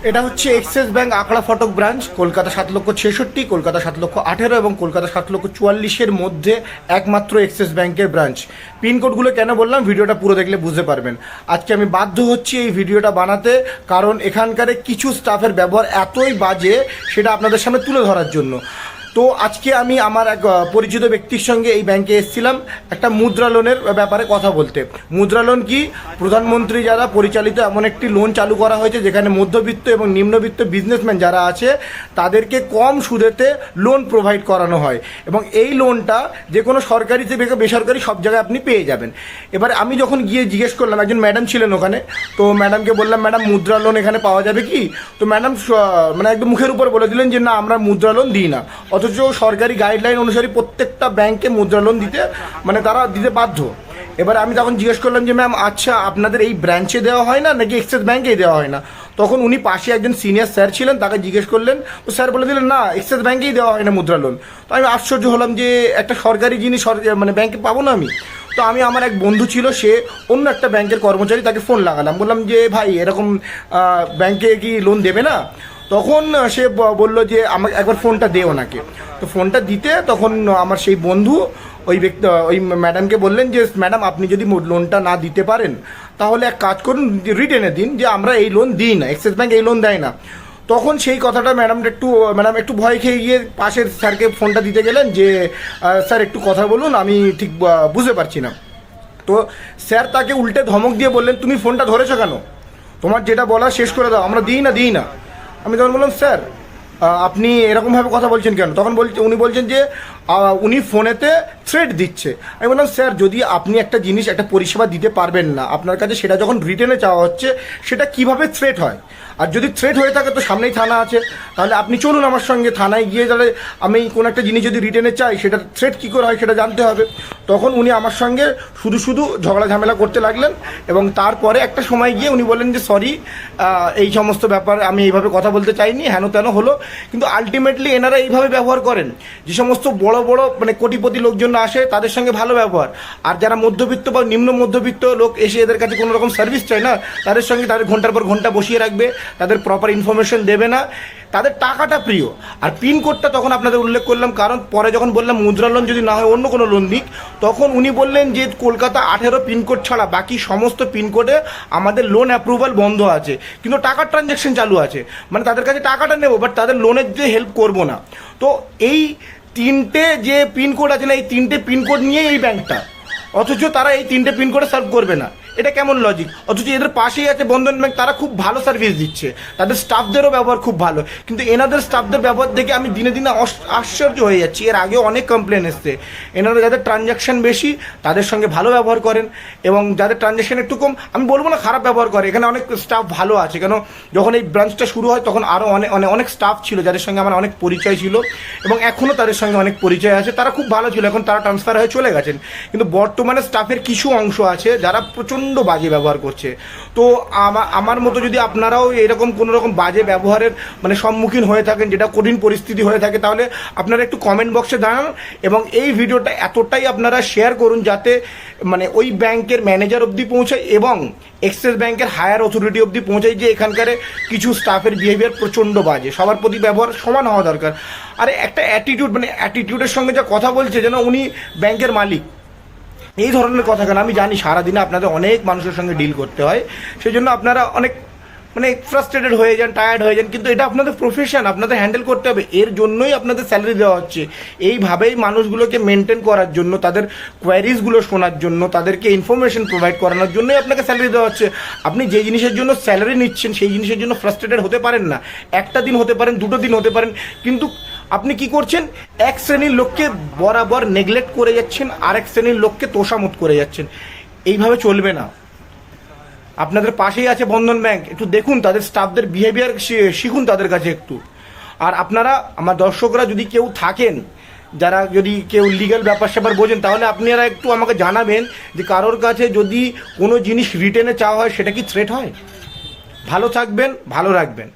এটা হচ্ছে axis bank আখড়া ফটক ব্রাঞ্চ, কলকাতা 7,66,000, কলকাতা 7,18,000 এবং কলকাতা 7,44,000 মধ্যে একমাত্র এক্সিস ব্যাংকের ব্রাঞ্চ। পিনকোডগুলো কেন বললাম, ভিডিওটা পুরো দেখলে বুঝতে পারবেন। আজকে আমি বাধ্য হচ্ছি এই ভিডিওটা বানাতে, কারণ এখানকার কিছু স্টাফের ব্যবহার এতই বাজে সেটা আপনাদের সামনে তুলে ধরার জন্য। তো আজকে আমি আমার এক পরিচিত ব্যক্তির সঙ্গে এই ব্যাংকে এসেছিলাম একটা মুদ্রা লোনের ব্যাপারে কথা বলতে। মুদ্রা লোন কি, প্রধানমন্ত্রী যারা পরিচালিত এমন একটি লোন চালু করা হয়েছে যেখানে মধ্যবিত্ত এবং নিম্নবিত্ত বিজনেসম্যান যারা আছে তাদেরকে কম সুদেতে লোন প্রোভাইড করানো হয়, এবং এই লোনটা যে কোনো সরকারি থেকে বেসরকারি সব জায়গায় আপনি পেয়ে যাবেন। এবার আমি যখন গিয়ে জিজ্ঞেস করলাম, একজন ম্যাডাম ছিলেন ওখানে, তো ম্যাডামকে বললাম, ম্যাডাম মুদ্রা লোন এখানে পাওয়া যাবে কি? তো ম্যাডাম মানে একদম মুখের উপর বলে দিলেন যে না, আমরা মুদ্রা লোন দিই না। অথচ সরকারি গাইডলাইন অনুসারে প্রত্যেকটা ব্যাংকে মুদ্রা লোন দিতে মানে তারা দিতে বাধ্য। এবার আমি তখন জিজ্ঞেস করলাম যে ম্যাম আচ্ছা আপনাদের এই ব্রাঞ্চে দেওয়া হয় না নাকি এক্সিস ব্যাংকেই দেওয়া হয় না? তখন উনি পাশে একজন সিনিয়র স্যার ছিলেন, তাকে জিজ্ঞেস করলেন, তো স্যার বলে দিলেন না, এক্সিস ব্যাংকেই দেওয়া হয় না মুদ্রা লোন। তো আমি আশ্চর্য হলাম যে একটা সরকারি জিনিস মানে ব্যাংকে পাবো না আমি। তো আমি আমার এক বন্ধু ছিল, সে অন্য একটা ব্যাংকের কর্মচারী, তাকে ফোন লাগালাম, বললাম যে ভাই এরকম ব্যাংকে কি লোন দেবে না? তখন সে বলল যে আমাকে একবার ফোনটা দে ওনাকে। তো ফোনটা দিতে তখন আমার সেই বন্ধু ওই ম্যাডামকে বললেন যে ম্যাডাম আপনি যদি লোনটা না দিতে পারেন তাহলে এক কাজ করুন, রিটেনে দিন যে আমরা এই লোন দিই না, এক্সিস ব্যাংক এই লোন দেয় না। তখন সেই কথাটা ম্যাডাম একটু ভয় খেয়ে গিয়ে পাশের স্যারকে ফোনটা দিতে গেলেন যে স্যার একটু কথা বলুন, আমি ঠিক বুঝতে পারছি না। তো স্যার তাকে উল্টে ধমক দিয়ে বললেন, তুমি ফোনটা ধরেছো কেন? তোমার যেটা বলা শেষ করে দাও, আমরা দিই না। আমি তখন বললাম, স্যার আপনি এরকমভাবে কথা বলছেন কেন? তখন উনি বলছেন যে উনি ফোনেতে থ্রেট দিচ্ছে। আমি বললাম, স্যার যদি আপনি একটা জিনিস একটা পরিষেবা দিতে পারবেন না আপনার কাছে, সেটা যখন রিটেনে চাওয়া হচ্ছে সেটা কিভাবে থ্রেট হয়? আর যদি থ্রেট হয়ে থাকে তো সামনেই থানা আছে, তাহলে আপনি চলুন আমার সঙ্গে থানায় গিয়ে, তাহলে আমি কোনো একটা জিনিস যদি রিটেনে চাই সেটা থ্রেট কী করে হয় সেটা জানতে হবে। তখন উনি আমার সঙ্গে শুধু ঝগড়া ঝামেলা করতে লাগলেন, এবং তারপরে একটা সময় গিয়ে উনি বললেন যে সরি, এই সমস্ত ব্যাপার আমি এইভাবে কথা বলতে চাইনি, হেন তেন হলো। কিন্তু আলটিমেটলি এনারা এইভাবে ব্যবহার করেন, যে সমস্ত বড় মানে কোটিপতি লোকজন আসে তাদের সঙ্গে ভালো ব্যবহার, আর যারা মধ্যবিত্ত বা নিম্ন মধ্যবিত্ত লোক এসে এদের কাছে কোনো রকম সার্ভিস চায় না, তাদের সঙ্গে তাদের ঘন্টার পর ঘন্টা বসিয়ে রাখবে, তাদের প্রপার ইনফরমেশন দেবে না, তাদের টাকাটা প্রিয়। আর পিনকোডটা তখন আপনাদের উল্লেখ করলাম, কারণ পরে যখন বললাম মুদ্রা লোন যদি না হয় অন্য কোনো লোন দিক, তখন উনি বললেন যে কলকাতা 18 পিনকোড ছাড়া বাকি সমস্ত পিনকোডে আমাদের লোন অ্যাপ্রুভাল বন্ধ আছে, কিন্তু টাকার ট্রানজ্যাকশন চালু আছে। মানে তাদের কাছে টাকাটা নেবো, বাট তাদের লোনের যে হেল্প করবো না। তো এই তিনটে যে পিনকোড আছে না, এই তিনটে পিনকোড নিয়ে এই ব্যাংকটা, অথচ তারা এই তিনটে পিনকোডে সার্ভ করবে না, এটা কেমন লজিক? অথচ এদের পাশেই আছে বন্ধন ব্যাংক, তারা খুব ভালো সার্ভিস দিচ্ছে, তাদের স্টাফদেরও ব্যবহার খুব ভালো, কিন্তু এনাদের স্টাফদের ব্যবহার দেখে আমি দিনে দিনে আশ্চর্য হয়ে যাচ্ছি। এর আগেও অনেক কমপ্লেন এসছে, এনারা যাদের ট্রানজ্যাকশন বেশি তাদের সঙ্গে ভালো ব্যবহার করেন, এবং যাদের ট্রানজ্যাকশন একটু কম, আমি বলবো না খারাপ ব্যবহার করে, এখানে অনেক স্টাফ ভালো আছে। কেন যখন এই ব্রাঞ্চটা শুরু হয় তখন আরও অনেক স্টাফ ছিল যাদের সঙ্গে আমার অনেক পরিচয় ছিল, এবং এখনও তাদের সঙ্গে অনেক পরিচয় আছে, তারা খুব ভালো ছিল, এখন তারা ট্রান্সফার হয়ে চলে গেছেন। কিন্তু বর্তমানে স্টাফের কিছু অংশ আছে যারা প্রচণ্ড বাজে ব্যবহার করছে। তো আমার মতো যদি আপনারাও এরকম কোনো রকম বাজে ব্যবহারের মানে সম্মুখীন হয়ে থাকেন, যেটা কঠিন পরিস্থিতি হয়ে থাকে, তাহলে আপনারা একটু কমেন্ট বক্সে জানান, এবং এই ভিডিওটা এতটাই আপনারা শেয়ার করুন যাতে মানে ওই ব্যাংকের ম্যানেজার অবধি পৌঁছায় এবং এক্সিস ব্যাংকের হায়ার অথরিটি অবধি পৌঁছায় যে এখানকার কিছু স্টাফের বিহেভিয়ার প্রচণ্ড বাজে, সবার প্রতি ব্যবহার সমান হওয়া দরকার। আরে একটা অ্যাটিটিউড, মানে অ্যাটিটিউডের সঙ্গে যা কথা বলছে যেন উনি ব্যাংকের মালিক, এই ধরনের কথা কেন? আমি জানি সারাদিনে আপনাদের অনেক মানুষের সঙ্গে ডিল করতে হয়, সেই জন্য আপনারা অনেক মানে ফ্রাস্ট্রেটেড হয়ে যান, টায়ার্ড হয়ে যান, কিন্তু এটা আপনাদের প্রফেশন, আপনাদের হ্যান্ডেল করতে হবে, এর জন্যই আপনাদের স্যালারি দেওয়া হচ্ছে। এইভাবেই মানুষগুলোকে মেনটেন করার জন্য, তাদের কোয়ারিজগুলো শোনার জন্য, তাদেরকে ইনফরমেশন প্রোভাইড করানোর জন্যই আপনাকে স্যালারি দেওয়া হচ্ছে। আপনি যে জিনিসের জন্য স্যালারি নিচ্ছেন সেই জিনিসের জন্য ফ্রাস্ট্রেটেড হতে পারেন না, একটা দিন হতে পারেন, দুটো দিন হতে পারেন, কিন্তু আপনি কি করছেন? এক শ্রেণীর লোককে বরাবর নেগলেক্ট করে যাচ্ছেন, আরেক শ্রেণীর লোককে তোষামত করে যাচ্ছেন। এইভাবে চলবে না। আপনাদের পাশেই আছে বন্ধন ব্যাংক, একটু দেখুন তাদের স্টাফদের বিহেভিয়ার, শিখুন তাদের কাছে একটু। আর আপনারা আমার দর্শকরা যদি কেউ থাকেন যারা যদি কেউ লিগ্যাল ব্যাপার স্যাপার বোঝেন, তাহলে আপনারা একটু আমাকে জানাবেন যে কারোর কাছে যদি কোনো জিনিস রিটেনে চাওয়া হয় সেটা কি থ্রেট হয়? ভালো থাকবেন, ভালো রাখবেন।